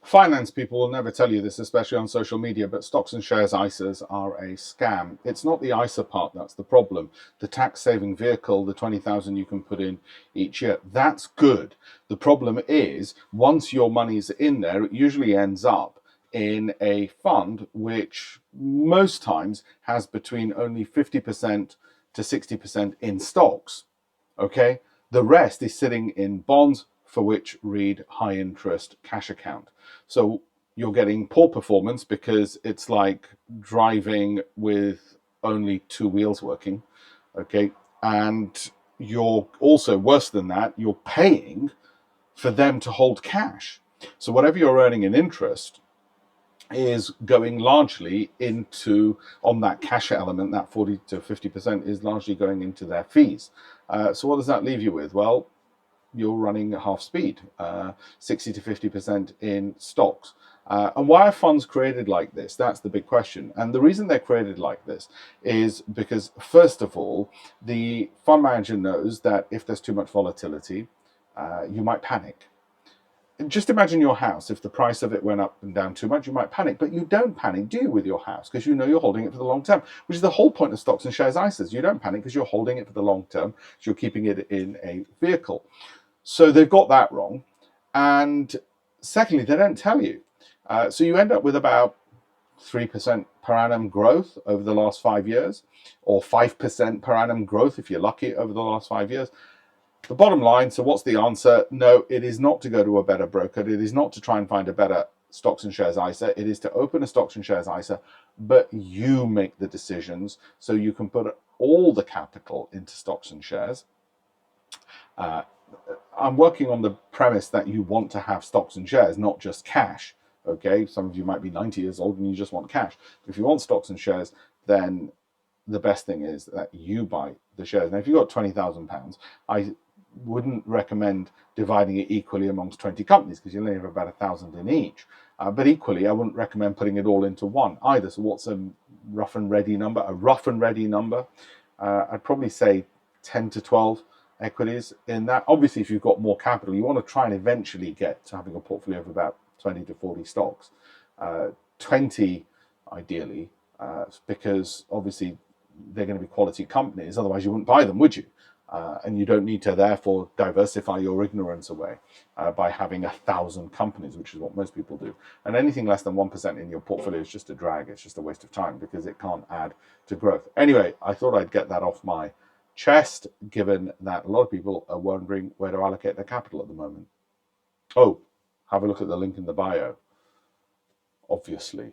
Finance people will never tell you this, especially on social media, but stocks and shares ISAs are a scam. It's not the ISA part that's the problem. The tax-saving vehicle, the 20,000 you can put in each year, that's good. The problem is, once your money's in there, it usually ends up in a fund which most times has between only 50% to 60% in stocks. Okay? The rest is sitting in bonds, for which read high interest cash account. So you're getting poor performance because it's like driving with only two wheels working, okay? And you're also, worse than that, you're paying for them to hold cash. So whatever you're earning in interest is going largely into, on that cash element, that 40 to 50% is largely going into their fees. So what does that leave you with? Well, you're running at half speed, 60 to 50% in stocks. And why are funds created like this? That's the big question. And the reason they're created like this is because, first of all, the fund manager knows that if there's too much volatility, you might panic. Just imagine your house. If the price of it went up and down too much, you might panic. But you don't panic, do you, with your house? Because you know you're holding it for the long term, which is the whole point of stocks and shares ISAs. You don't panic because you're holding it for the long term. So you're keeping it in a vehicle. So they've got that wrong. And secondly, they don't tell you. So you end up with about 3% per annum growth over the last 5 years, or 5% per annum growth if you're lucky over the last 5 years. The bottom line, so what's the answer? No, it is not to go to a better broker. It is not to try and find a better stocks and shares ISA. It is to open a stocks and shares ISA, but you make the decisions so you can put all the capital into stocks and shares. I'm working on the premise that you want to have stocks and shares, not just cash. Okay, some of you might be 90 years old and you just want cash. If you want stocks and shares, then the best thing is that you buy the shares. Now, if you've got £20,000, I wouldn't recommend dividing it equally amongst 20 companies because you'll only have about 1,000 in each. But equally, I wouldn't recommend putting it all into one either. So what's a rough and ready number? A rough and ready number, I'd probably say 10 to 12 equities in that. Obviously, if you've got more capital, you want to try and eventually get to having a portfolio of about 20 to 40 stocks. 20 ideally, because obviously they're going to be quality companies, otherwise you wouldn't buy them, would you? And you don't need to therefore diversify your ignorance away by having 1,000 companies, which is what most people do. And anything less than 1% in your portfolio is just a drag. It's just a waste of time because it can't add to growth. Anyway, I thought I'd get that off my chest, given that a lot of people are wondering where to allocate their capital at the moment. Oh, have a look at the link in the bio, obviously.